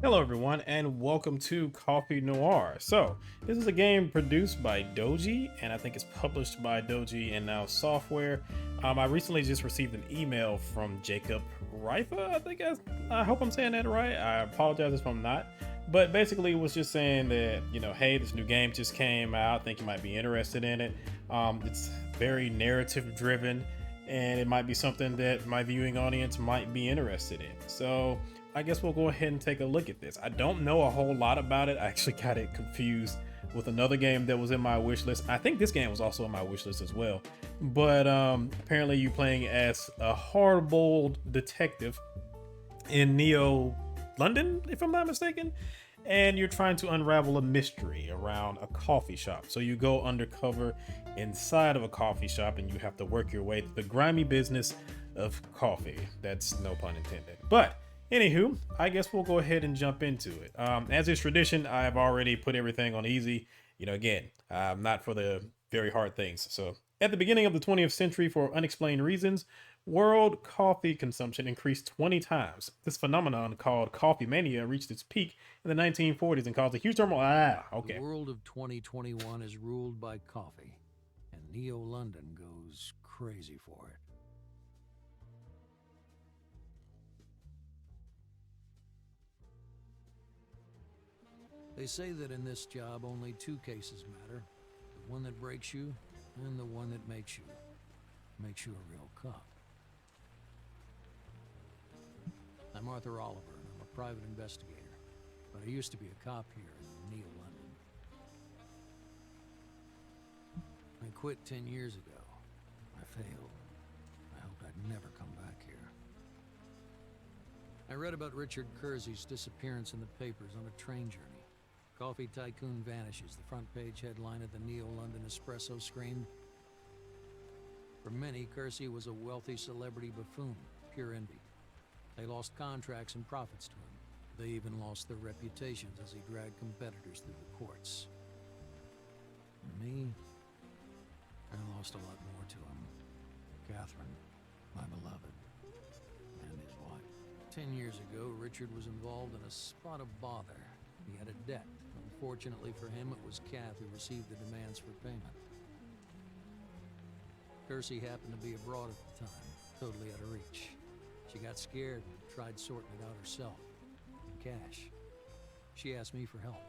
Hello, everyone, and welcome to Coffee Noir. So, this is a game produced by Doji, and I think it's published by Doji and now Software. I recently just received an email from Jacob Rifa. I hope I'm saying that right. I apologize if I'm not, but basically, it was just saying that hey, this new game just came out. I think you might be interested in it. It's very narrative driven, and it might be something that my viewing audience might be interested in. So I guess we'll go ahead and take a look at this. I don't know a whole lot about it. I actually got it confused with another game that was in my wish list. I think this game was also in my wish list as well. But apparently you're playing as a hard-boiled detective in Neo London, if I'm not mistaken, and you're trying to unravel a mystery around a coffee shop. So you go undercover inside of a coffee shop and you have to work your way through the grimy business of coffee. That's no pun intended. But anywho, I guess we'll go ahead and jump into it. As is tradition, I've already put everything on easy. Again, not for the very hard things. So at the beginning of the 20th century, for unexplained reasons, world coffee consumption increased 20 times. This phenomenon, called coffee mania, reached its peak in the 1940s and caused a huge turmoil. The Okay. world of 2021 is ruled by coffee, and Neo London goes crazy for it. They say that in this job only two cases matter, the one that breaks you and the one that makes you a real cop. I'm Arthur Oliver, and I'm a private investigator, but I used to be a cop here in Neo London. I quit 10 years ago. I failed. I hoped I'd never come back here. I read about Richard Kersey's disappearance in the papers on a train journey. Coffee tycoon vanishes, the front page headline of the Neo London Espresso screamed. For many, Kersey was a wealthy celebrity buffoon, pure envy. They lost contracts and profits to him. They even lost their reputations as he dragged competitors through the courts. And me, I lost a lot more to him. Catherine, my beloved, and his wife. 10 years ago, Richard was involved in a spot of bother. He had a debt. Unfortunately for him, it was Kath who received the demands for payment. Kersey happened to be abroad at the time, totally out of reach. She got scared and tried sorting it out herself, in cash. She asked me for help.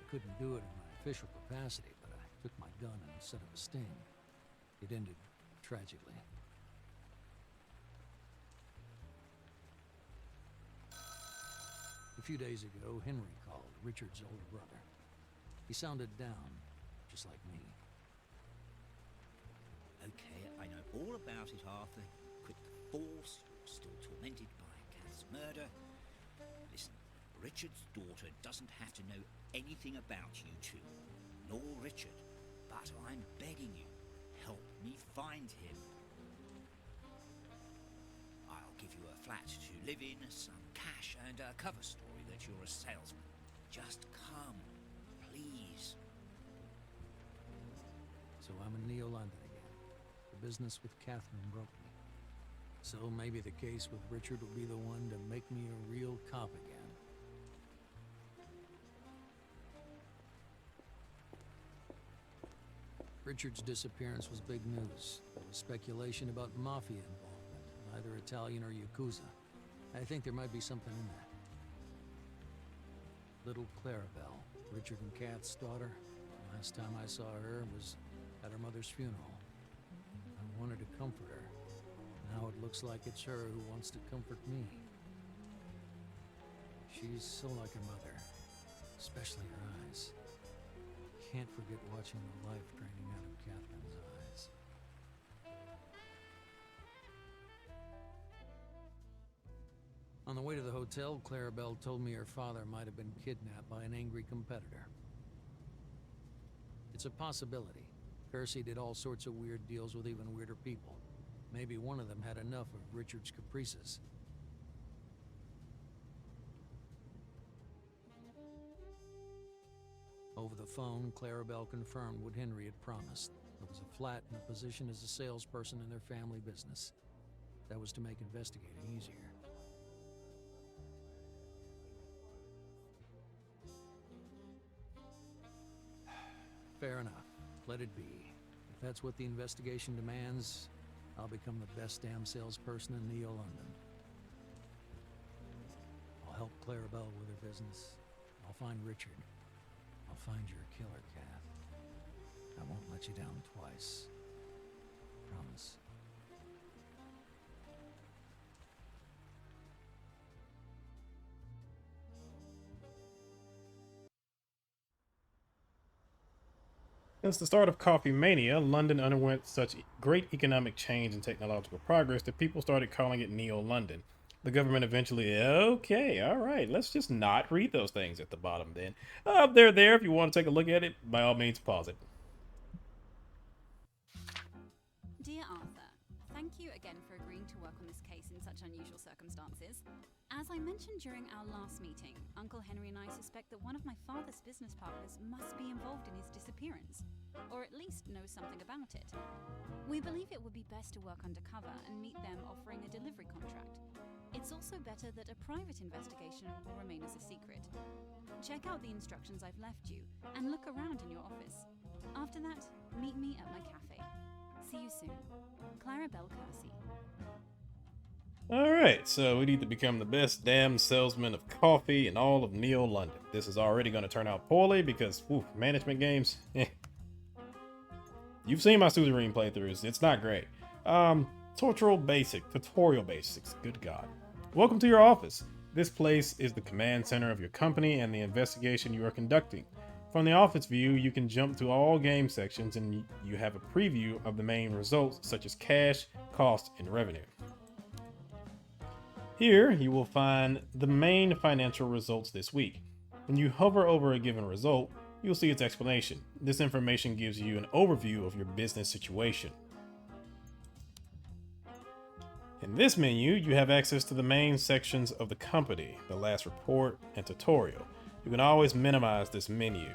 I couldn't do it in my official capacity, but I took my gun and set up a sting. It ended tragically. A few days ago, Henry called, Richard's older brother. He sounded down, just like me. Okay, I know all about it, Arthur. Quit the force, you're still tormented by Kath's murder. Listen, Richard's daughter doesn't have to know anything about you two, nor Richard. But I'm begging you, help me find him. I'll give you a flat to live in, some cash, and a cover story that you're a salesman. Just come, please. So I'm in Neo London again. The business with Catherine broke me. So maybe the case with Richard will be the one to make me a real cop again. Richard's disappearance was big news. There was speculation about mafia involvement, either Italian or Yakuza. I think there might be something in that. Little Clarabelle, Richard and Kath's daughter. Last time I saw her was at her mother's funeral. I wanted to comfort her. Now it looks like it's her who wants to comfort me. She's so like her mother, especially her eyes. Can't forget watching the life draining out of Catherine's eyes. On the way to the hotel, Clarabelle told me her father might have been kidnapped by an angry competitor. It's a possibility. Kersey did all sorts of weird deals with even weirder people. Maybe one of them had enough of Richard's caprices. Over the phone, Clarabelle confirmed what Henry had promised. There was a flat and a position as a salesperson in their family business. That was to make investigating easier. Fair enough. Let it be. If that's what the investigation demands, I'll become the best damn salesperson in Neo-London. I'll help Clarabelle with her business. I'll find Richard. I'll find your killer, Kath. I won't let you down twice. Promise. Since the start of coffee mania, London underwent such great economic change and technological progress that people started calling it Neo-London. The government eventually, okay, all right, let's just not read those things at the bottom then. They're there if you want to take a look at it. By all means, pause it. Dear Arthur, thank you again for agreeing to work on this case in such unusual circumstances. As I mentioned during our last meeting, Uncle Henry and I suspect that one of my father's business partners must be involved in his disappearance, or at least knows something about it. We believe it would be best to work undercover and meet them offering a delivery contract. It's also better that a private investigation will remain as a secret. Check out the instructions I've left you and look around in your office. After that, meet me at my cafe. See you soon. Clarabelle Kersey. Alright, so we need to become the best damn salesman of coffee in all of Neo-London. This is already going to turn out poorly because, management games, You've seen my Suzerain playthroughs, it's not great. Tutorial basics, good god. Welcome to your office. This place is the command center of your company and the investigation you are conducting. From the office view, you can jump to all game sections and you have a preview of the main results such as cash, cost, and revenue. Here, you will find the main financial results this week. When you hover over a given result, you'll see its explanation. This information gives you an overview of your business situation. In this menu, you have access to the main sections of the company, the last report, and tutorial. You can always minimize this menu.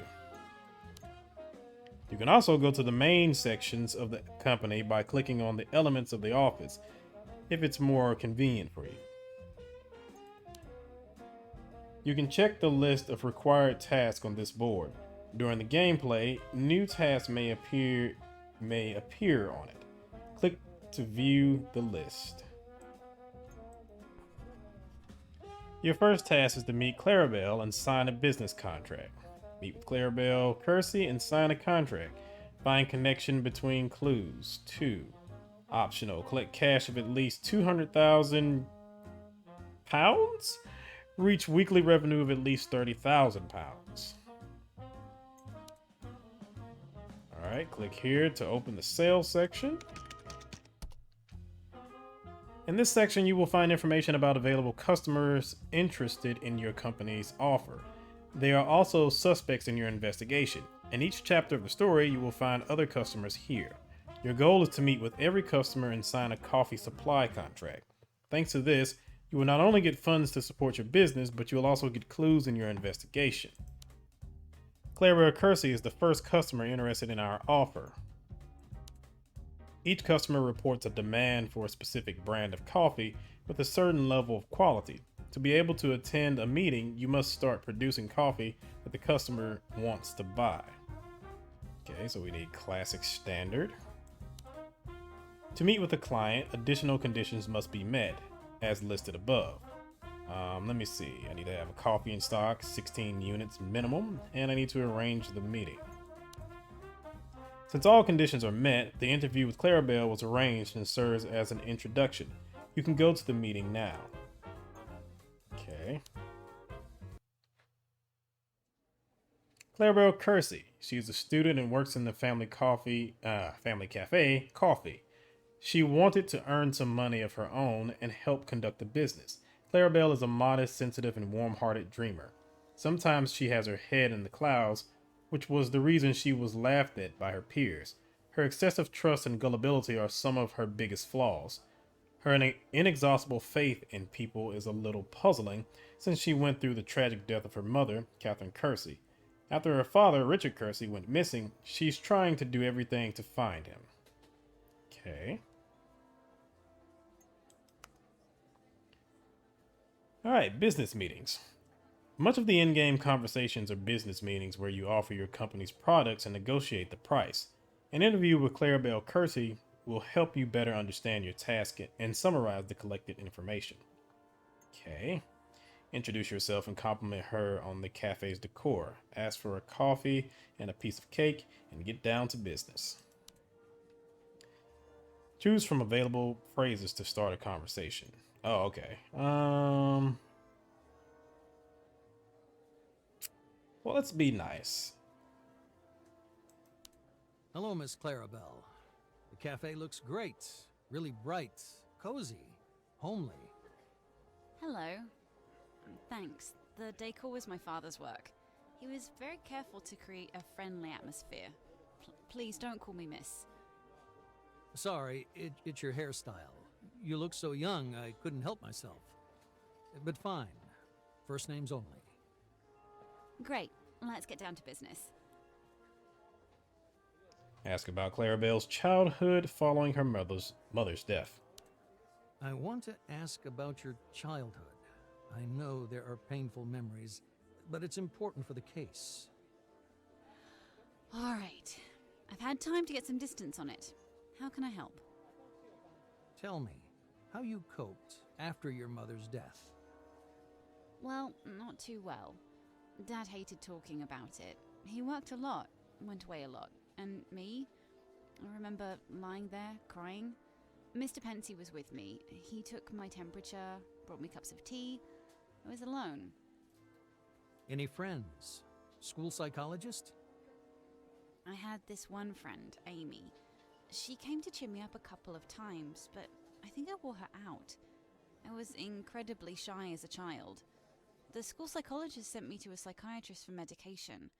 You can also go to the main sections of the company by clicking on the elements of the office, if it's more convenient for you. You can check the list of required tasks on this board. During the gameplay, new tasks may appear on it. Click to view the list. Your first task is to meet Clarabelle and sign a business contract. Meet with Clarabelle Kersey and sign a contract. Find connection between clues. 2. Optional. Collect cash of at least £200,000. Reach weekly revenue of at least £30,000. Alright, click here to open the sales section. In this section, you will find information about available customers interested in your company's offer. They are also suspects in your investigation. In each chapter of the story, you will find other customers here. Your goal is to meet with every customer and sign a coffee supply contract. Thanks to this, you will not only get funds to support your business, but you will also get clues in your investigation. Clarabelle Kersey is the first customer interested in our offer. Each customer reports a demand for a specific brand of coffee with a certain level of quality. To be able to attend a meeting, you must start producing coffee that the customer wants to buy. Okay, so we need classic standard. To meet with a client, additional conditions must be met, as listed above. Let me see. I need to have a coffee in stock, 16 units minimum, and I need to arrange the meeting. Since all conditions are met, the interview with Clarabelle was arranged and serves as an introduction. You can go to the meeting now. Okay. Clarabelle Kersey. She is a student and works in the family cafe, Coffee. She wanted to earn some money of her own and help conduct the business. Clarabelle is a modest, sensitive, and warm-hearted dreamer. Sometimes she has her head in the clouds, which was the reason she was laughed at by her peers. Her excessive trust and gullibility are some of her biggest flaws. Her inexhaustible faith in people is a little puzzling, since she went through the tragic death of her mother, Catherine Kersey. After her father, Richard Kersey, went missing, she's trying to do everything to find him. Okay. Alright, business meetings. Much of the in-game conversations are business meetings where you offer your company's products and negotiate the price. An interview with Clarabelle Kersey will help you better understand your task and summarize the collected information. Okay. Introduce yourself and compliment her on the cafe's decor. Ask for a coffee and a piece of cake and get down to business. Choose from available phrases to start a conversation. Oh, okay. Well, let's be nice. Hello, Miss Clarabelle. The cafe looks great. Really bright, cozy, homely. Hello. Thanks. The decor was my father's work. He was very careful to create a friendly atmosphere. Please don't call me miss. Sorry, it's your hairstyle. You look so young, I couldn't help myself. But fine. First names only. Great. Let's get down to business. Ask about Clarabelle's childhood following her mother's death. I want to ask about your childhood. I know there are painful memories, but it's important for the case. All right. I've had time to get some distance on it. How can I help? Tell me, how you coped after your mother's death. Well, not too well. Dad hated talking about it. He worked a lot, went away a lot. And me? I remember lying there, crying. Mr. Pensy was with me. He took my temperature, brought me cups of tea. I was alone. Any friends? School psychologist? I had this one friend, Amy. She came to cheer me up a couple of times, but I think I wore her out. I was incredibly shy as a child. The school psychologist sent me to a psychiatrist for medication.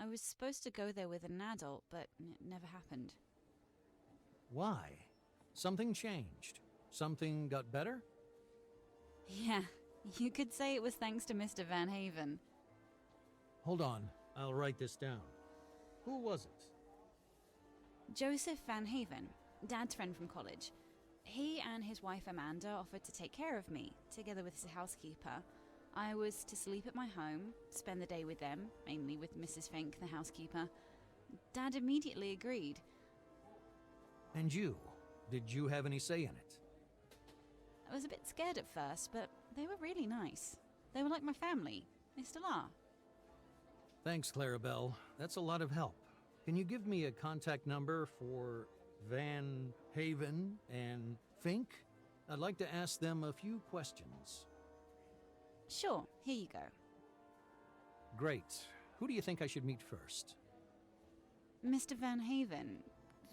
I was supposed to go there with an adult, but it never happened. Why? Something changed? Something got better? Yeah, you could say it was thanks to Mr. Van Haven. Hold on, I'll write this down. Who was it? Joseph Van Haven, Dad's friend from college. He and his wife Amanda offered to take care of me, together with his housekeeper. I was to sleep at my home, spend the day with them, mainly with Mrs. Fink, the housekeeper. Dad immediately agreed. And you? Did you have any say in it? I was a bit scared at first, but they were really nice. They were like my family. They still are. Thanks, Clarabelle. That's a lot of help. Can you give me a contact number for Van Haven and Fink? I'd like to ask them a few questions. Sure, here you go. Great. Who do you think I should meet first? Mr. Van Haven.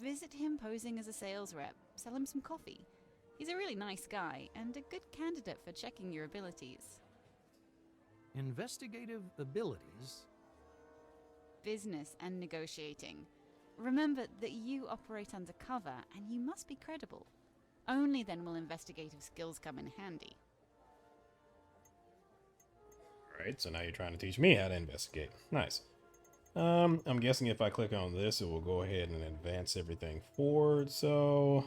Visit him posing as a sales rep. Sell him some coffee. He's a really nice guy and a good candidate for checking your abilities. Investigative abilities? Business and negotiating. Remember that you operate undercover and you must be credible. Only then will investigative skills come in handy. Alright, so now you're trying to teach me how to investigate. Nice. I'm guessing if I click on this, it will go ahead and advance everything forward. So,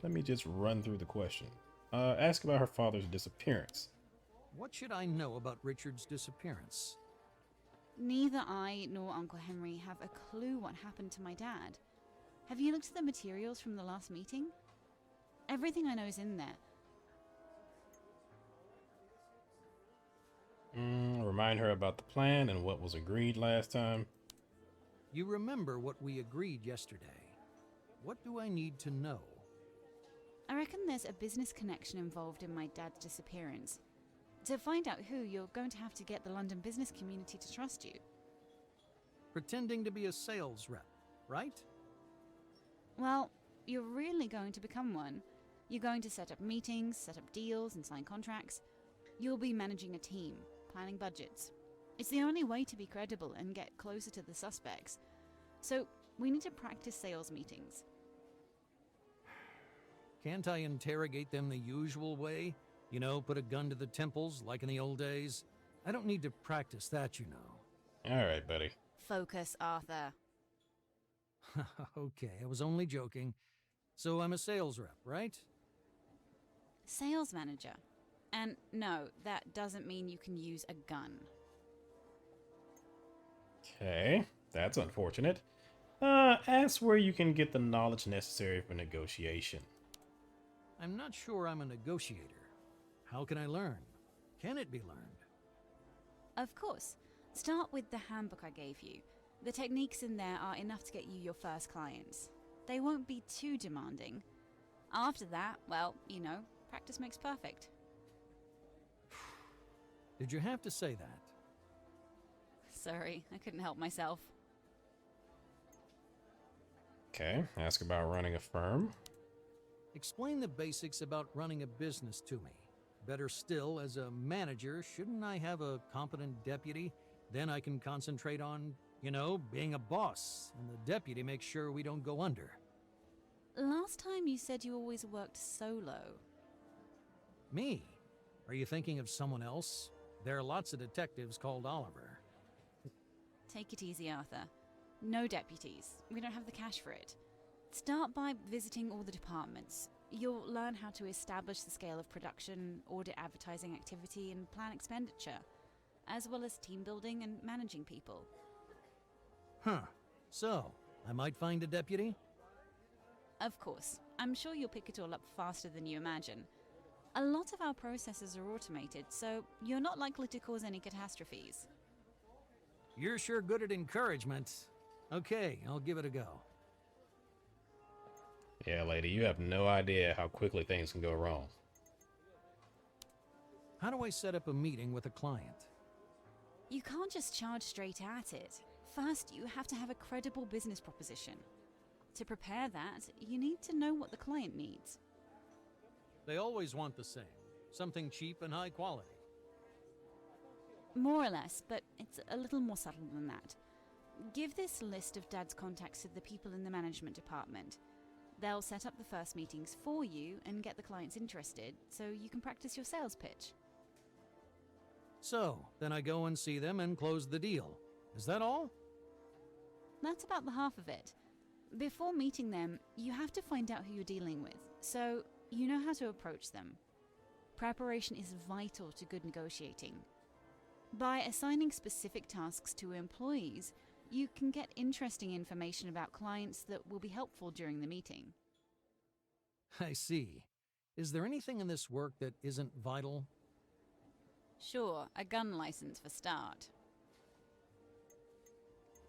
let me just run through the question. Ask about her father's disappearance. What should I know about Richard's disappearance? Neither I nor Uncle Henry have a clue what happened to my dad. Have you looked at the materials from the last meeting? Everything I know is in there. Remind her about the plan and what was agreed last time. You remember what we agreed yesterday. What do I need to know? I reckon there's a business connection involved in my dad's disappearance. To find out who, you're going to have to get the London business community to trust you. Pretending to be a sales rep, right? Well, you're really going to become one. You're going to set up meetings, set up deals, and sign contracts. You'll be managing a team, planning budgets. It's the only way to be credible and get closer to the suspects. So, we need to practice sales meetings. Can't I interrogate them the usual way? You know, put a gun to the temples like in the old days? I don't need to practice that, you know. Alright, buddy. Focus, Arthur. Okay, I was only joking. So I'm a sales rep, right? Sales manager. And no, that doesn't mean you can use a gun. Okay, that's unfortunate. Ask where you can get the knowledge necessary for negotiation. I'm not sure I'm a negotiator. How can I learn? Can it be learned? Of course. Start with the handbook I gave you. The techniques in there are enough to get you your first clients. They won't be too demanding. After that, well, practice makes perfect. Did you have to say that? Sorry, I couldn't help myself. Okay, ask about running a firm. Explain the basics about running a business to me. Better still, as a manager, shouldn't I have a competent deputy? Then I can concentrate on, being a boss, and the deputy makes sure we don't go under. Last time you said you always worked solo. Me? Are you thinking of someone else? There are lots of detectives called Oliver. Take it easy, Arthur. No deputies. We don't have the cash for it. Start by visiting all the departments. You'll learn how to establish the scale of production, audit advertising activity, and plan expenditure, as well as team building and managing people. Huh. So, I might find a deputy? Of course. I'm sure you'll pick it all up faster than you imagine. A lot of our processes are automated, so you're not likely to cause any catastrophes. You're sure good at encouragement. Okay, I'll give it a go. Yeah, lady, you have no idea how quickly things can go wrong. How do I set up a meeting with a client? You can't just charge straight at it. First, you have to have a credible business proposition. To prepare that, you need to know what the client needs. They always want the same. Something cheap and high quality. More or less, but it's a little more subtle than that. Give this list of Dad's contacts to the people in the management department. They'll set up the first meetings for you and get the clients interested, so you can practice your sales pitch. So, then I go and see them and close the deal. Is that all? That's about the half of it. Before meeting them, you have to find out who you're dealing with, so you know how to approach them. Preparation is vital to good negotiating. By assigning specific tasks to employees, you can get interesting information about clients that will be helpful during the meeting. I see. Is there anything in this work that isn't vital? Sure, a gun license for start.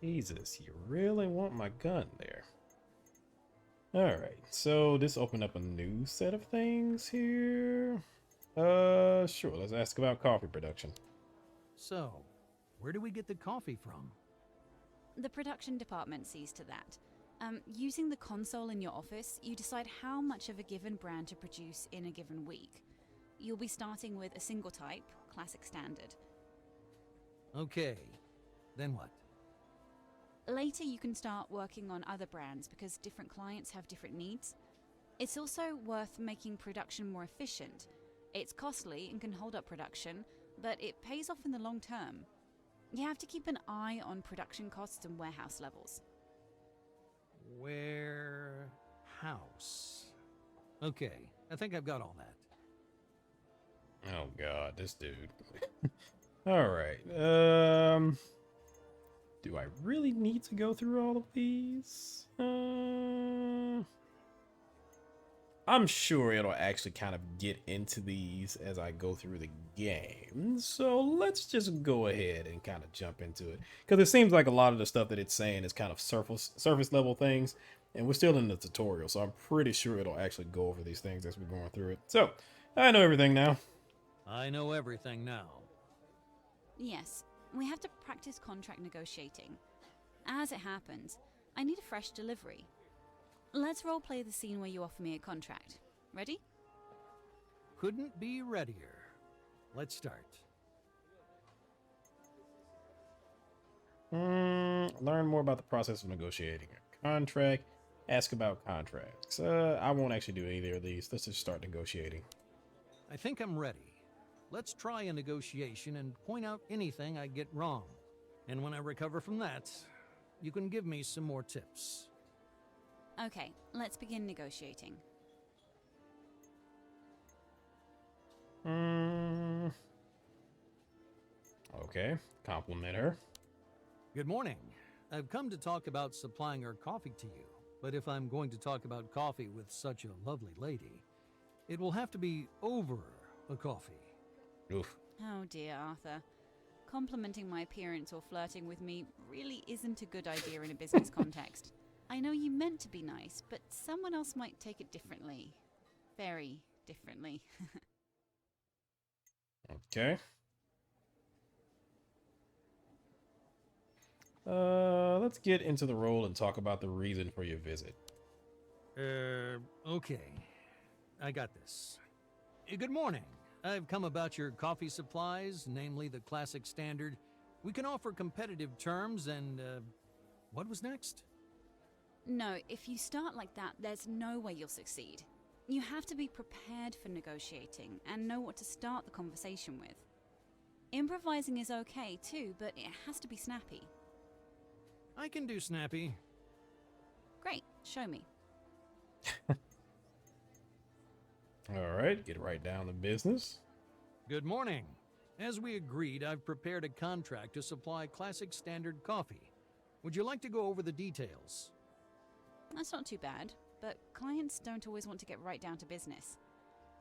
Jesus, you really want my gun there. Alright, so this opened up a new set of things here. Sure, let's ask about coffee production. So, where do we get the coffee from? The production department sees to that. Using the console in your office, you decide how much of a given brand to produce in a given week. You'll be starting with a single type, classic standard. Okay, then what? Later, you can start working on other brands because different clients have different needs. It's also worth making production more efficient. It's costly and can hold up production, but it pays off in the long term. You have to keep an eye on production costs and warehouse levels. Warehouse. Okay, I think I've got all that. Oh god, this dude. Alright, do I really need to go through all of these? I'm sure it'll actually kind of get into these as I go through the game. So let's just go ahead and kind of jump into it. Because it seems like a lot of the stuff that it's saying is kind of surface level things. And we're still in the tutorial, so I'm pretty sure it'll actually go over these things as we're going through it. So, I know everything now. I know everything now. Yes, we have to practice contract negotiating. As it happens, I need a fresh delivery. Let's roleplay the scene where you offer me a contract. Ready? Couldn't be readier. Let's start. Learn more about the process of negotiating a contract. Ask about contracts. I won't actually do either of these. Let's just start negotiating. I think I'm ready. Let's try a negotiation and point out anything I get wrong. And when I recover from that, you can give me some more tips. Okay, let's begin negotiating. Okay, compliment her. Good morning. I've come to talk about supplying our coffee to you, but if I'm going to talk about coffee with such a lovely lady, it will have to be over a coffee. Oof. Oh dear, Arthur. Complimenting my appearance or flirting with me really isn't a good idea in a business context. I know you meant to be nice, but someone else might take it differently. Very differently. Okay. Let's get into the role and talk about the reason for your visit. Okay. I got this. Good morning. I've come about your coffee supplies, namely the classic standard. We can offer competitive terms and, what was next? No, if you start like that, there's no way you'll succeed. You have to be prepared for negotiating and know what to start the conversation with. Improvising is okay too, but it has to be snappy. I can do snappy. Great, show me. All right, get right down to business. Good morning. As we agreed, I've prepared a contract to supply classic standard coffee. Would you like to go over the details? That's not too bad, but clients don't always want to get right down to business.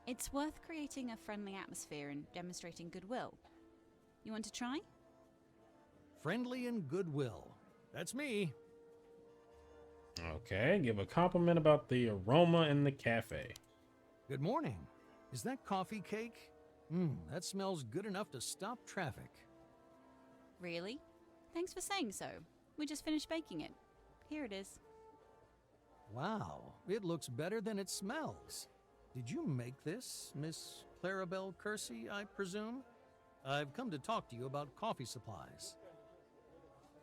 It's worth creating a friendly atmosphere and demonstrating goodwill. You want to try? Friendly and goodwill. That's me. Okay, give a compliment about the aroma in the cafe. Good morning. Is that coffee cake? That smells good enough to stop traffic. Really? Thanks for saying so. We just finished baking it. Here it is. Wow, it looks better than it smells. Did you make this, Miss Clarabelle Kersey, I presume? I've come to talk to you about coffee supplies.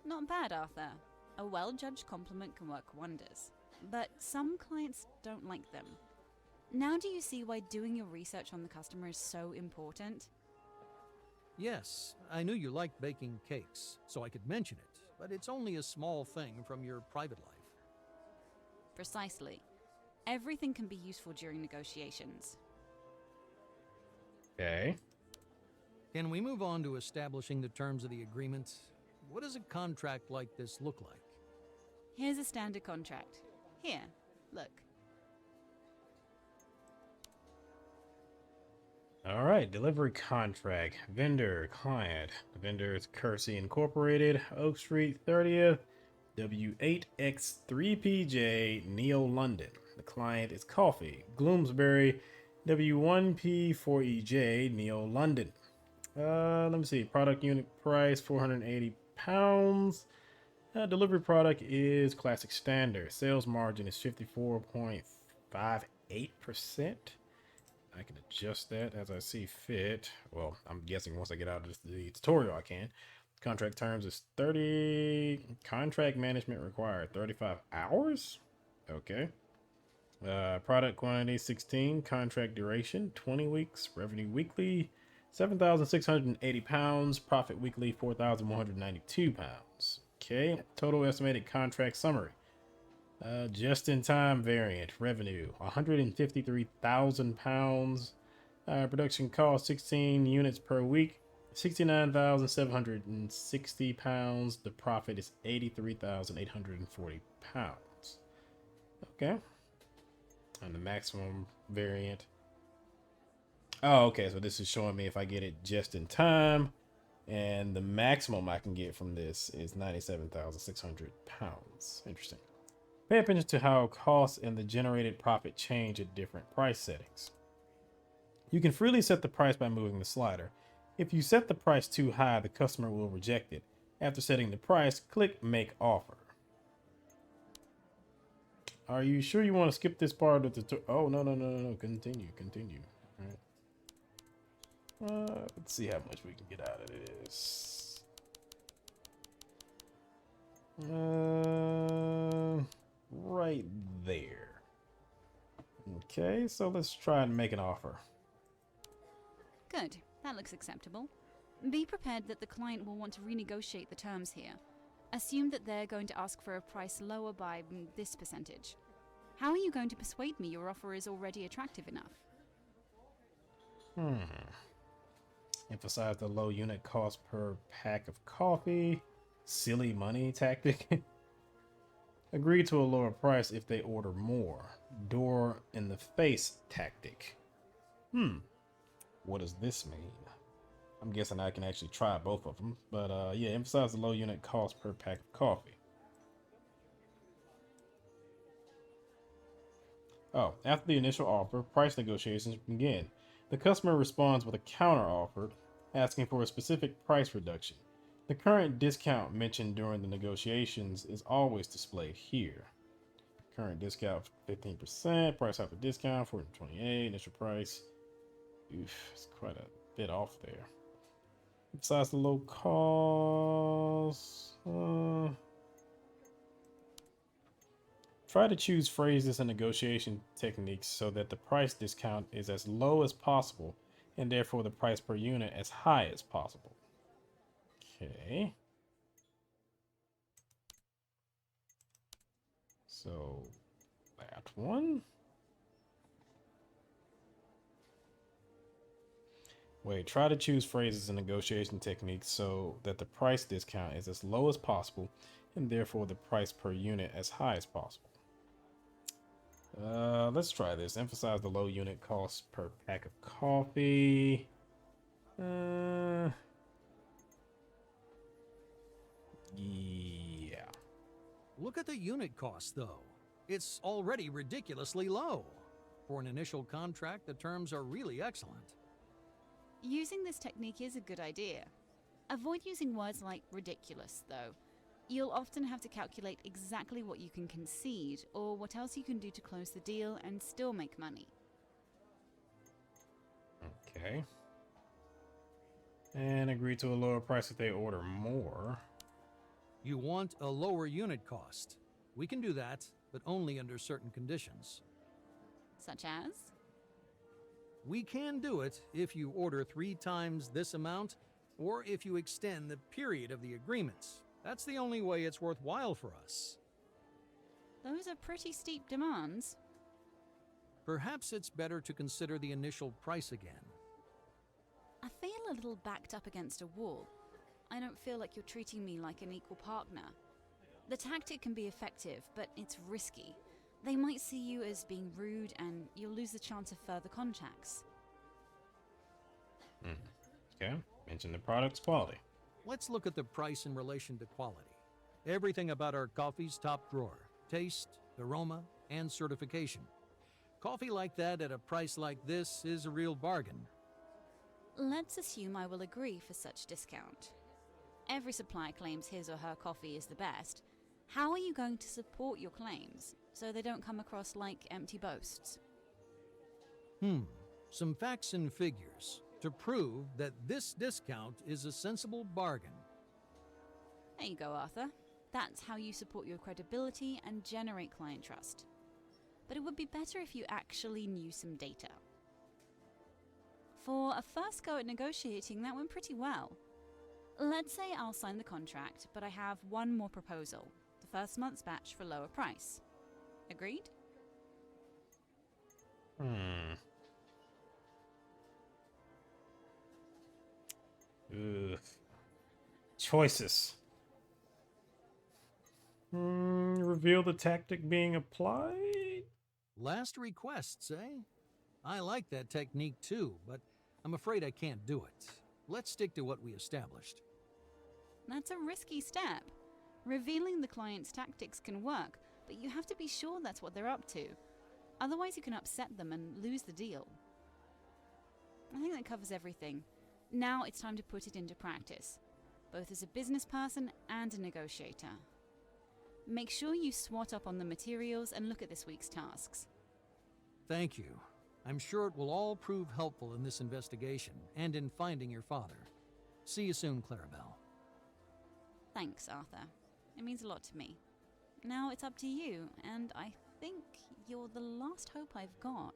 Not bad, Arthur. A well-judged compliment can work wonders. But some clients don't like them. Now do you see why doing your research on the customer is so important? Yes, I knew you liked baking cakes, so I could mention it, but it's only a small thing from your private life. Precisely. Everything can be useful during negotiations. Okay. Can we move on to establishing the terms of the agreement? What does a contract like this look like? Here's a standard contract. Here, look. All right, delivery contract, vendor, client. The vendor is Kersey Incorporated, Oak Street, 30th, W8X3PJ, Neo, London. The client is Coffee, Bloomsbury, W1P4EJ, Neo, London. Let me see. Product unit price 480 pounds. Delivery product is classic standard. Sales margin is 54.58%. I can adjust that as I see fit. Well, I'm guessing once I get out of the tutorial, I can. Contract terms is 30. Contract management required 35 hours. Okay. Product quantity 16. Contract duration 20 weeks. Revenue weekly 7,680 pounds. Profit weekly 4,192 pounds. Okay. Total estimated contract summary. Just in time variant revenue 153,000 pounds. Production cost 16 units per week, 69,760 pounds. The profit is 83,840 pounds. Okay. And the maximum variant. Oh, okay. So this is showing me if I get it just in time, and the maximum I can get from this is 97,600 pounds. Interesting. Pay attention to how costs and the generated profit change at different price settings. You can freely set the price by moving the slider. If you set the price too high, the customer will reject it. After setting the price, click Make Offer. Are you sure you want to skip this part of the oh, no. Continue. All right. Let's see how much we can get out of this. Right there. Okay, so let's try and make an offer. Good. That looks acceptable. Be prepared that the client will want to renegotiate the terms here. Assume that they're going to ask for a price lower by this percentage. How are you going to persuade me your offer is already attractive enough? Emphasize the low unit cost per pack of coffee. Silly money tactic. Agree to a lower price if they order more. Door in the face tactic. What does this mean? I'm guessing I can actually try both of them. But yeah, emphasize the low unit cost per pack of coffee. Oh, after the initial offer, price negotiations begin. The customer responds with a counter offer, asking for a specific price reduction. The current discount mentioned during the negotiations is always displayed here. Current discount 15%, price after discount 428, initial price. Oof, it's quite a bit off there. Besides the low cost, try to choose phrases and negotiation techniques so that the price discount is as low as possible and therefore the price per unit as high as possible. Okay. So that one. Wait, try to choose phrases and negotiation techniques so that the price discount is as low as possible and therefore the price per unit as high as possible. Let's try this. Emphasize the low unit cost per pack of coffee. Yeah. Look at the unit cost, though. It's already ridiculously low. For an initial contract, the terms are really excellent. Using this technique is a good idea. Avoid using words like ridiculous, though. You'll often have to calculate exactly what you can concede or what else you can do to close the deal and still make money. Okay. And agree to a lower price if they order more. You want a lower unit cost. We can do that, but only under certain conditions. Such as? We can do it if you order 3 times this amount, or if you extend the period of the agreements. That's the only way it's worthwhile for us. Those are pretty steep demands. Perhaps it's better to consider the initial price again. I feel a little backed up against a wall. I don't feel like you're treating me like an equal partner. The tactic can be effective, but it's risky. They might see you as being rude and you'll lose the chance of further contacts. Okay. Mention the product's quality. Let's look at the price in relation to quality. Everything about our coffee's top drawer. Taste, aroma, and certification. Coffee like that at a price like this is a real bargain. Let's assume I will agree for such discount. Every supplier claims his or her coffee is the best. How are you going to support your claims so they don't come across like empty boasts? Some facts and figures to prove that this discount is a sensible bargain. There you go, Arthur. That's how you support your credibility and generate client trust. But it would be better if you actually knew some data. For a first go at negotiating, that went pretty well. Let's say I'll sign the contract, but I have one more proposal. The first month's batch for lower price. Agreed? Ugh. Choices. Reveal the tactic being applied? Last requests, eh? I like that technique too, but I'm afraid I can't do it. Let's stick to what we established. That's a risky step. Revealing the client's tactics can work, but you have to be sure that's what they're up to. Otherwise you can upset them and lose the deal. I think that covers everything. Now it's time to put it into practice, both as a business person and a negotiator. Make sure you swat up on the materials and look at this week's tasks. Thank you. I'm sure it will all prove helpful in this investigation and in finding your father. See you soon, Clarabelle. Thanks, Arthur. It means a lot to me. Now it's up to you, and I think you're the last hope I've got.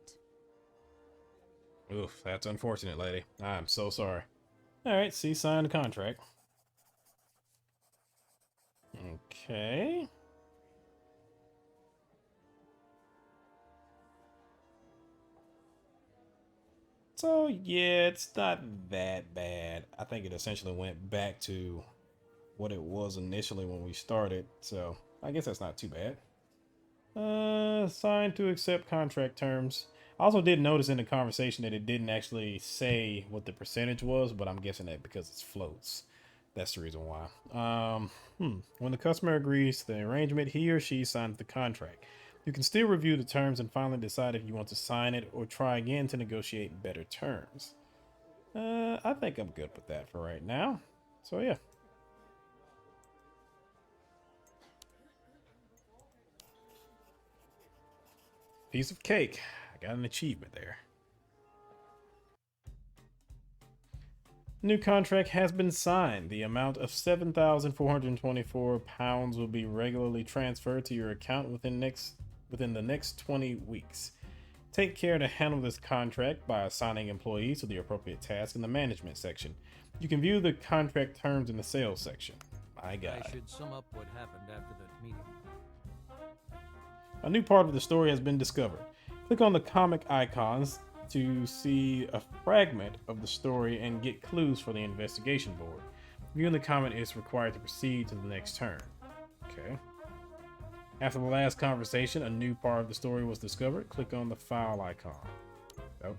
Oof, that's unfortunate, lady. I'm so sorry. Alright, see, sign the contract. Okay. So yeah, it's not that bad. I think it essentially went back to what it was initially when we started. So I guess that's not too bad. Signed to accept contract terms. I also did notice in the conversation that it didn't actually say what the percentage was, but I'm guessing that because it's floats. That's the reason why. When the customer agrees to the arrangement, he or she signs the contract. You can still review the terms and finally decide if you want to sign it or try again to negotiate better terms. I think I'm good with that for right now. So yeah. Piece of cake. I got an achievement there. New contract has been signed. The amount of £7,424 will be regularly transferred to your account within the next 20 weeks. Take care to handle this contract by assigning employees to the appropriate task in the management section. You can view the contract terms in the sales section. My God. I should sum up what happened after that meeting. A new part of the story has been discovered. Click on the comic icons to see a fragment of the story and get clues for the investigation board. Viewing the comment is required to proceed to the next turn. Okay. After the last conversation, a new part of the story was discovered. Click on the file icon. Nope.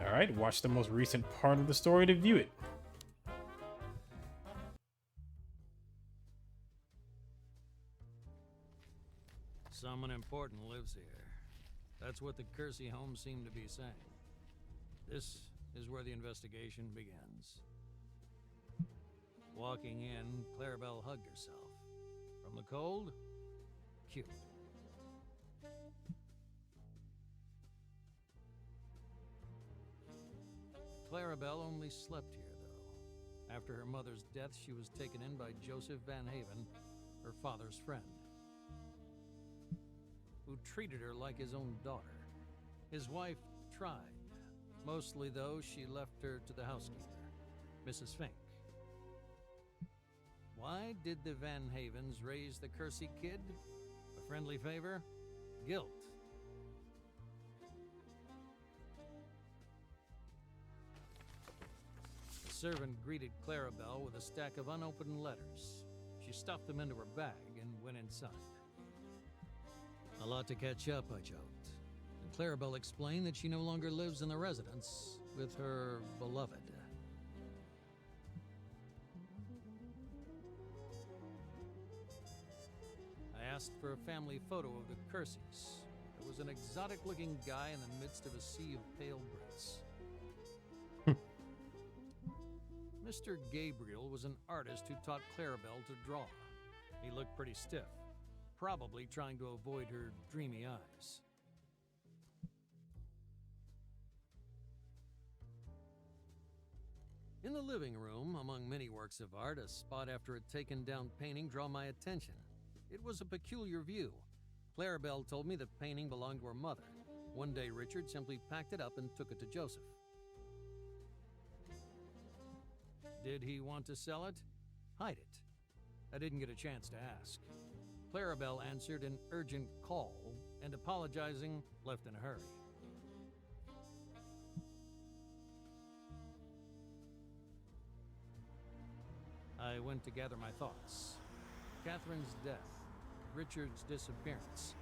Alright, watch the most recent part of the story to view it. Someone important lives here. That's what the Kersey home seemed to be saying. This is where the investigation begins. Walking in, Clarabelle hugged herself. From the cold? Cute. Clarabelle only slept here, though. After her mother's death, she was taken in by Joseph Van Haven, her father's friend, who treated her like his own daughter. His wife tried. Mostly, though, she left her to the housekeeper, Mrs. Fink. Why did the Van Havens raise the Kersey kid? A friendly favor? Guilt. The servant greeted Clarabelle with a stack of unopened letters. She stuffed them into her bag and went inside. A lot to catch up, I joked. And Clarabelle explained that she no longer lives in the residence with her beloved. I asked for a family photo of the Kerseys. There was an exotic-looking guy in the midst of a sea of pale Brits. Mr. Gabriel was an artist who taught Clarabelle to draw. He looked pretty stiff, probably trying to avoid her dreamy eyes. In the living room, among many works of art, a spot after a taken-down painting drew my attention. It was a peculiar view. Clarabelle told me the painting belonged to her mother. One day, Richard simply packed it up and took it to Joseph. Did he want to sell it? Hide it? I didn't get a chance to ask. Clarabelle answered an urgent call and, apologizing, left in a hurry. I went to gather my thoughts. Catherine's death, Richard's disappearance,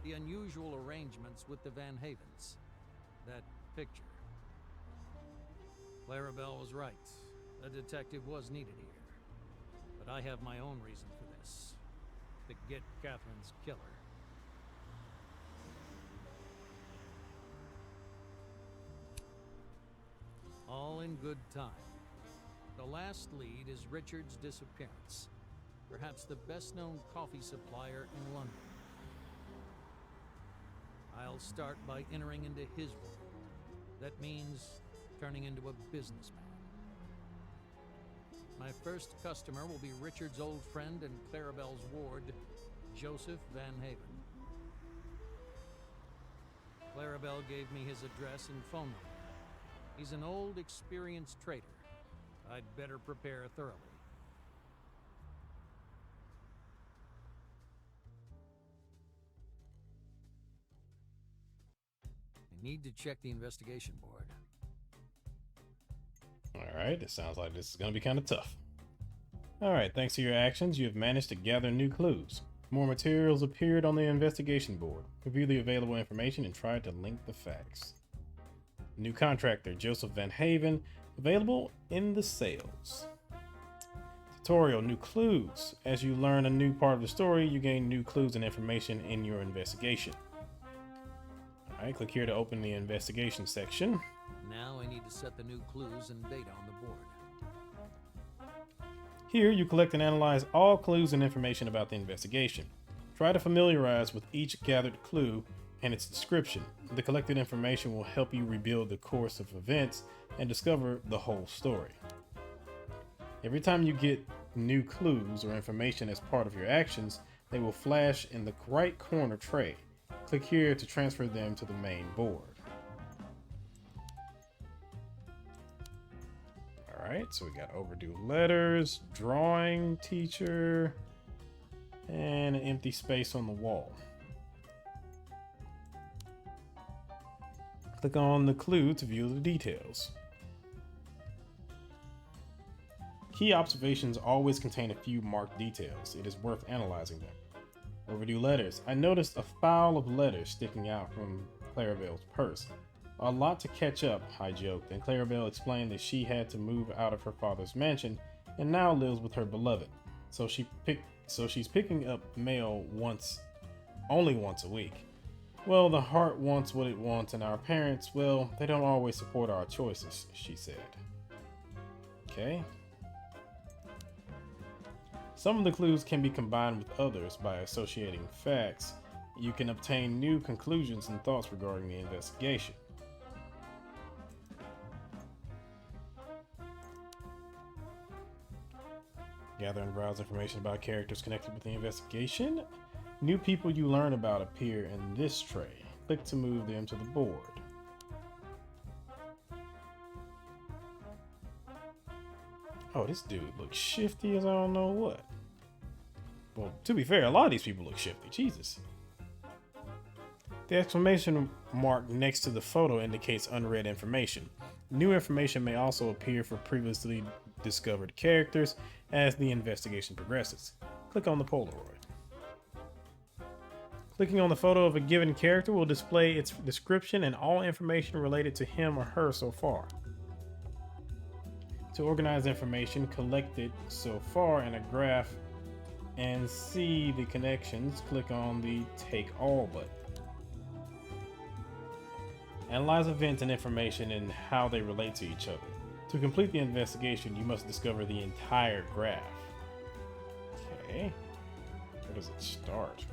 the unusual arrangements with the Van Havens, that picture. Clarabelle was right. A detective was needed here. But I have my own reason for this. To get Catherine's killer. All in good time. The last lead is Richard's disappearance. Perhaps the best-known coffee supplier in London. I'll start by entering into his world. That means turning into a businessman. My first customer will be Richard's old friend and Clarabelle's ward, Joseph Van Haven. Clarabelle gave me his address and phone number. He's an old, experienced trader. I'd better prepare thoroughly. Need to check the investigation board. Alright, it sounds like this is going to be kind of tough. Alright, thanks to your actions, you have managed to gather new clues. More materials appeared on the investigation board. Review the available information and try to link the facts. New contractor, Joseph Van Haven, available in the sales. Tutorial, new clues. As you learn a new part of the story, you gain new clues and information in your investigation. Alright, click here to open the investigation section. Now I need to set the new clues and data on the board. Here, you collect and analyze all clues and information about the investigation. Try to familiarize with each gathered clue and its description. The collected information will help you rebuild the course of events and discover the whole story. Every time you get new clues or information as part of your actions, they will flash in the right corner tray. Click here to transfer them to the main board. Alright, so we got overdue letters, drawing teacher, and an empty space on the wall. Click on the clue to view the details. Key observations always contain a few marked details. It is worth analyzing them. Overdue letters. I noticed a file of letters sticking out from Clarabelle's purse. A lot to catch up, I joked, and Clarabelle explained that she had to move out of her father's mansion and now lives with her beloved. So she's picking up mail only once a week. Well, the heart wants what it wants, and our parents, well, they don't always support our choices, she said. Okay. Some of the clues can be combined with others by associating facts. You can obtain new conclusions and thoughts regarding the investigation. Gather and browse information about characters connected with the investigation. New people you learn about appear in this tray. Click to move them to the board. Oh, this dude looks shifty as I don't know what. Well, to be fair, a lot of these people look shifty. Jesus. The exclamation mark next to the photo indicates unread information. New information may also appear for previously discovered characters as the investigation progresses. Click on the Polaroid. Clicking on the photo of a given character will display its description and all information related to him or her so far. To organize information collected so far in a graph and see the connections, click on the Take All button. Analyze events and information and how they relate to each other. To complete the investigation, you must discover the entire graph. Okay. Where does it start?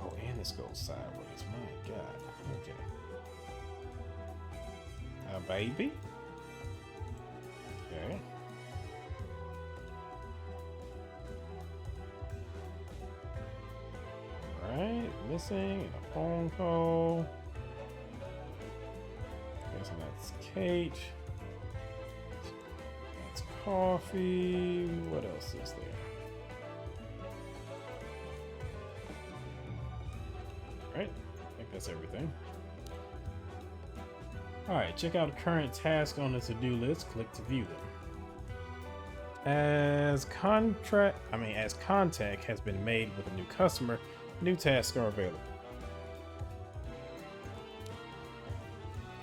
Oh, and this goes sideways. My God. Okay. A baby? Okay. Alright, missing, and a phone call. Guessing that's Kate. That's Coffee. What else is there? Alright, I think that's everything. Alright, check out current tasks on the to-do list. Click to view them. As contact has been made with a new customer, new tasks are available.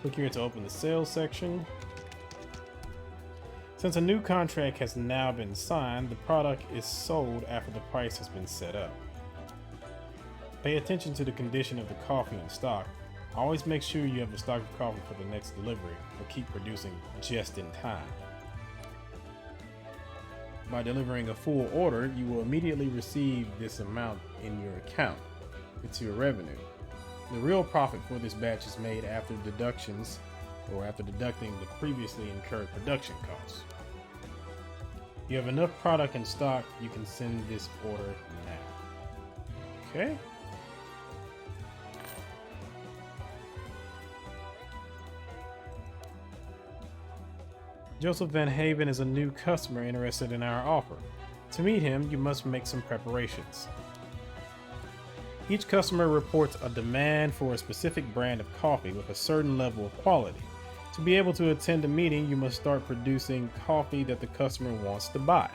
Click here to open the sales section. Since a new contract has now been signed, the product is sold after the price has been set up. Pay attention to the condition of the coffee in stock. Always make sure you have a stock of coffee for the next delivery, or keep producing just in time. By delivering a full order, you will immediately receive this amount in your account. It's your revenue. The real profit for this batch is made after deductions, or after deducting the previously incurred production costs. If you have enough product in stock, you can send this order now. Okay. Joseph Van Haven is a new customer interested in our offer. To meet him, you must make some preparations. Each customer reports a demand for a specific brand of coffee with a certain level of quality. To be able to attend a meeting, you must start producing coffee that the customer wants to buy.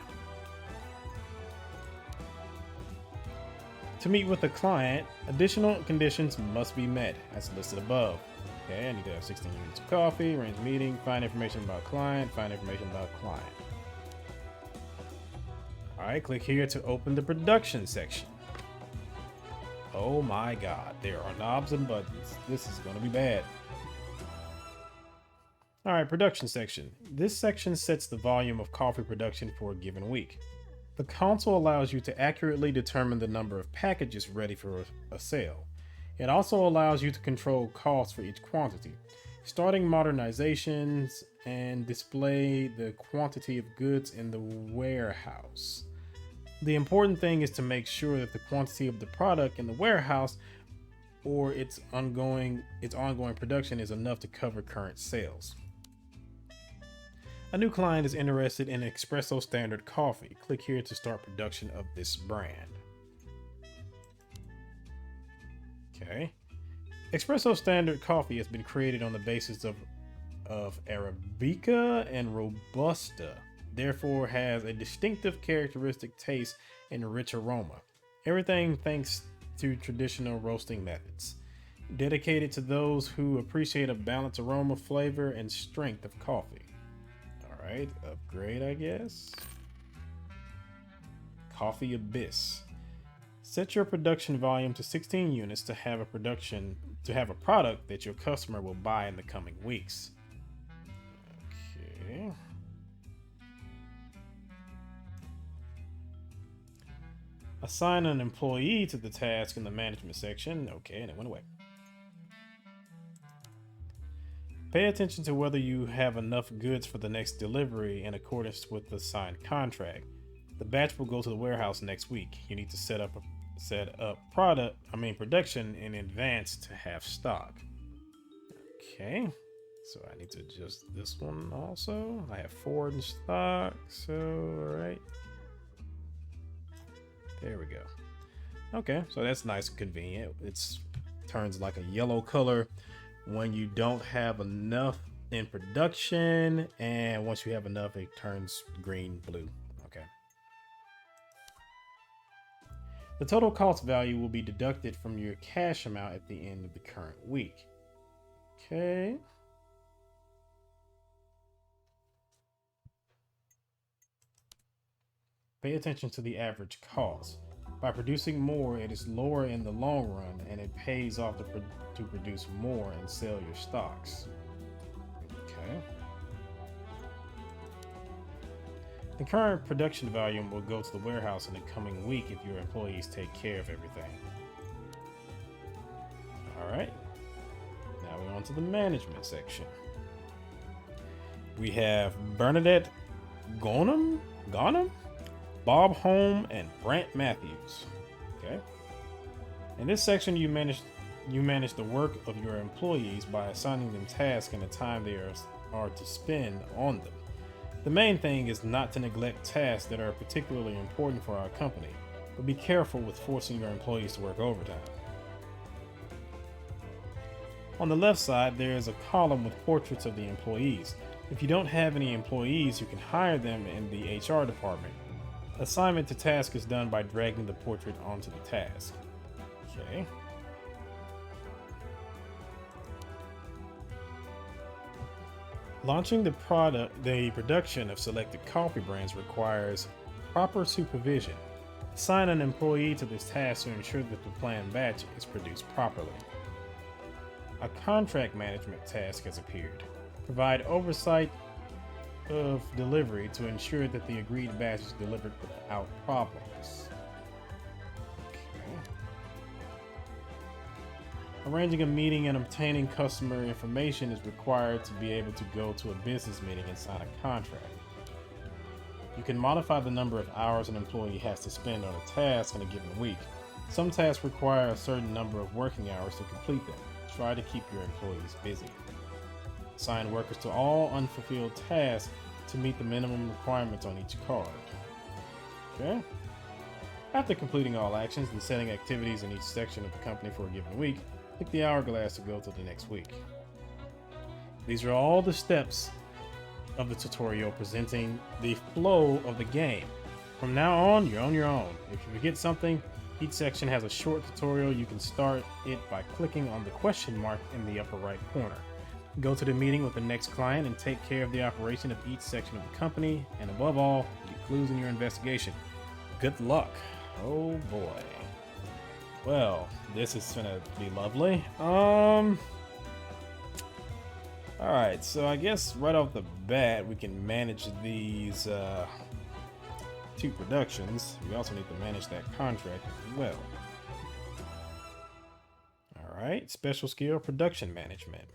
To meet with the client, additional conditions must be met as listed above. Okay, I need to have 16 units of coffee, arrange meeting, find information about client, find information about client. All right, click here to open the production section. Oh my God, there are knobs and buttons. This is going to be bad. All right, production section. This section sets the volume of coffee production for a given week. The console allows you to accurately determine the number of packages ready for a sale. It also allows you to control costs for each quantity, starting modernizations and display the quantity of goods in the warehouse. The important thing is to make sure that the quantity of the product in the warehouse or its ongoing production is enough to cover current sales. A new client is interested in espresso standard coffee. Click here to start production of this brand. Okay. Espresso standard coffee has been created on the basis of Arabica and Robusta, therefore has a distinctive characteristic taste and rich aroma. Everything thanks to traditional roasting methods. Dedicated to those who appreciate a balanced aroma, flavor, and strength of coffee. Alright, upgrade, I guess. Coffee Abyss. Set your production volume to 16 units to have a product that your customer will buy in the coming weeks. Okay. Assign an employee to the task in the management section. Okay, and it went away. Pay attention to whether you have enough goods for the next delivery in accordance with the signed contract. The batch will go to the warehouse next week. You need to set up production in advance to have stock. Okay, so I need to adjust this one also. I have 4 in stock, so all right. There we go. Okay, so that's nice and convenient. It's turns like a yellow color when you don't have enough in production, and once you have enough, it turns green, blue. Okay. The total cost value will be deducted from your cash amount at the end of the current week. Okay. Pay attention to the average cost. By producing more, it is lower in the long run, and it pays off to produce more and sell your stocks. Okay. The current production volume will go to the warehouse in the coming week if your employees take care of everything. Alright. Now we're on to the management section. We have Bernadette Gonham, Bob Holm, and Brant Matthews. Okay. In this section, you manage the work of your employees by assigning them tasks and the time they are to spend on them. The main thing is not to neglect tasks that are particularly important for our company, but be careful with forcing your employees to work overtime. On the left side, there is a column with portraits of the employees. If you don't have any employees, you can hire them in the HR department. Assignment to task is done by dragging the portrait onto the task. Okay. Launching the production of selected coffee brands requires proper supervision. Assign an employee to this task to ensure that the planned batch is produced properly. A contract management task has appeared. Provide oversight of delivery to ensure that the agreed batch is delivered without problems. Okay. Arranging a meeting and obtaining customer information is required to be able to go to a business meeting and sign a contract. You can modify the number of hours an employee has to spend on a task in a given week. Some tasks require a certain number of working hours to complete them. Try to keep your employees busy. Assign workers to all unfulfilled tasks to meet the minimum requirements on each card. Okay. After completing all actions and setting activities in each section of the company for a given week, click the hourglass to go to the next week. These are all the steps of the tutorial presenting the flow of the game. From now on, you're on your own. If you forget something, each section has a short tutorial. You can start it by clicking on the question mark in the upper right corner. Go to the meeting with the next client and take care of the operation of each section of the company, and above all, get clues in your investigation. Good luck. Oh boy. Well, this is gonna be lovely. Alright, so I guess right off the bat we can manage these 2 productions. We also need to manage that contract as well. Alright, special skill production management.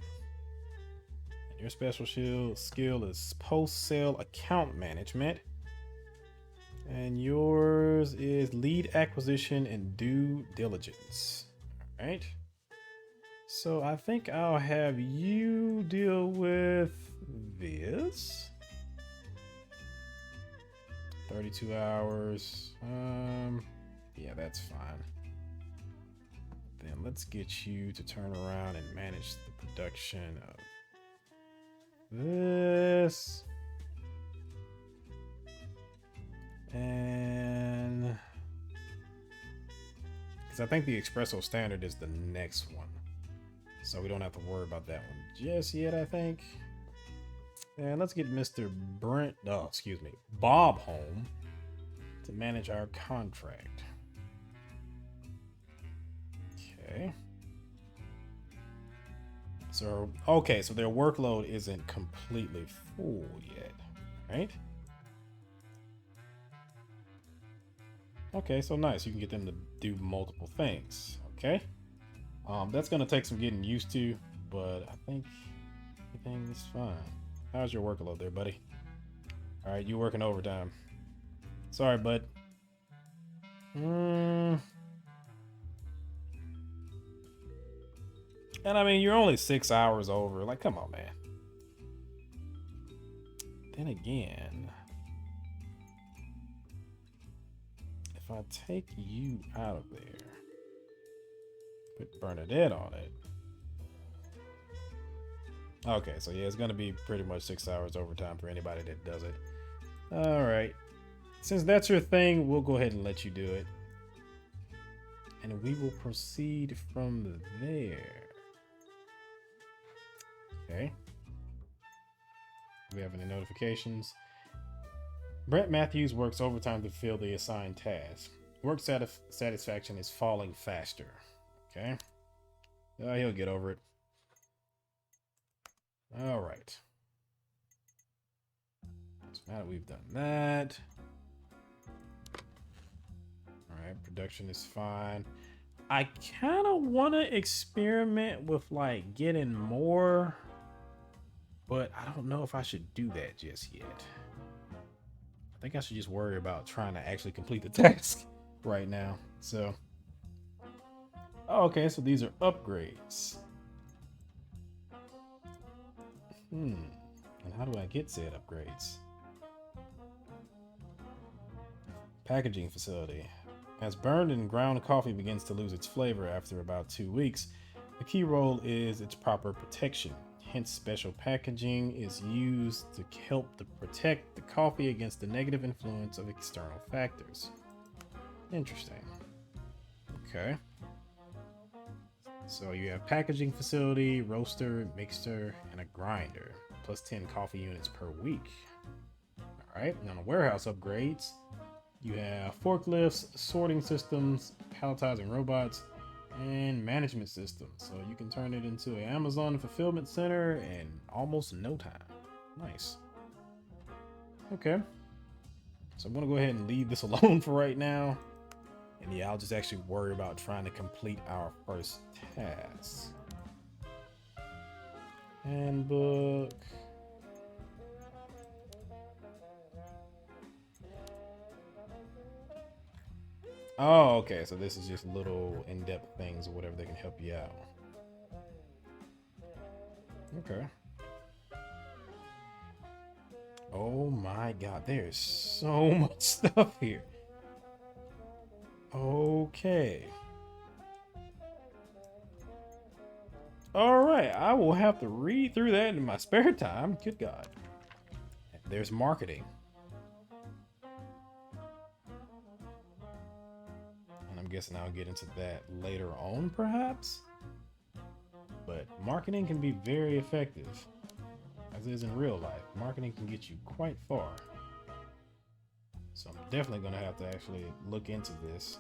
And your special skill is post-sale account management. And yours is lead acquisition and due diligence. Alright. So I think I'll have you deal with this. 32 hours. Yeah, that's fine. Then let's get you to turn around and manage the production of this. And because I think the espresso standard is the next one. So we don't have to worry about that one just yet, I think. And let's get Mr. Bob home to manage our contract. Okay. So, okay, so their workload isn't completely full yet, right? Okay, so nice. You can get them to do multiple things, okay? That's gonna take some getting used to, but I think everything is fine. How's your workload there, buddy? All right, you working overtime. Sorry, bud. And I mean, you're only 6 hours over. Like, come on, man. Then again, if I take you out of there, put Bernadette on it. Okay, so yeah, it's gonna be pretty much 6 hours overtime for anybody that does it. All right, since that's your thing, we'll go ahead and let you do it, and we will proceed from there. Okay. Do we have any notifications? Brent Matthews works overtime to fill the assigned task. Work satisfaction is falling faster. Okay. He'll get over it. All right. So now that we've done that. All right, production is fine. I kind of want to experiment with like getting more, but I don't know if I should do that just yet. I think I should just worry about trying to actually complete the task right now. So, okay, so these are upgrades. And how do I get said upgrades? Packaging facility. As burned and ground coffee begins to lose its flavor after about 2 weeks, the key role is its proper protection. Hence, special packaging is used to help to protect the coffee against the negative influence of external factors. Interesting. Okay. So you have packaging facility, roaster, mixer, and a grinder, plus 10 coffee units per week. All right, and on the warehouse upgrades, you have forklifts, sorting systems, palletizing robots, and management systems. So you can turn it into an Amazon fulfillment center in almost no time. Nice. Okay. So I'm gonna go ahead and leave this alone for right now. And yeah, I'll just actually worry about trying to complete our first task. Handbook. Oh, okay. So this is just little in-depth things or whatever that can help you out. Okay. Oh my God, there's so much stuff here. Okay. All right, I will have to read through that in my spare time. Good God. There's marketing. And I'm guessing I'll get into that later on, perhaps. But marketing can be very effective, as is in real life. Marketing can get you quite far. So I'm definitely going to have to actually look into this.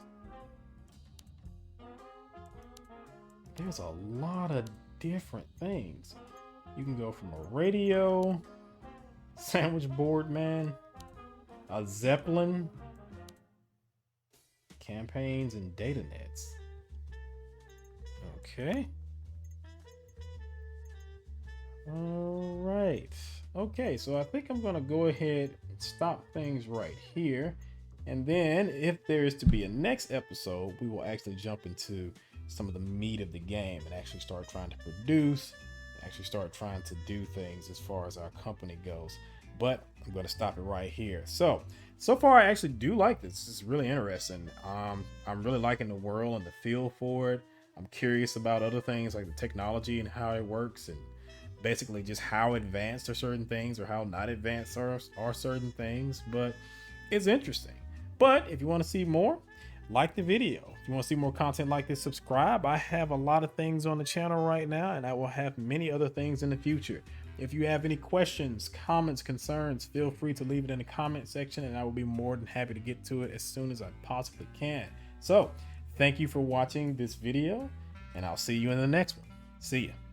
There's a lot of different things. You can go from a radio, sandwich board man, a Zeppelin, campaigns, and data nets. Okay. All right. Okay, so I think I'm going to go ahead and stop things right here. And then if there is to be a next episode, we will actually jump into some of the meat of the game and actually start trying to produce, actually start trying to do things as far as our company goes. But I'm going to stop it right here. So far I actually do like this. This is really interesting. I'm really liking the world and the feel for it. I'm curious about other things like the technology and how it works, and basically just how advanced are certain things or how not advanced are certain things. But it's interesting. But if you want to see more, like the video. If you want to see more content like this, subscribe. I have a lot of things on the channel right now, and I will have many other things in the future. If you have any questions, comments, concerns, feel free to leave it in the comment section, and I will be more than happy to get to it as soon as I possibly can. So thank you for watching this video, and I'll see you in the next one. See ya.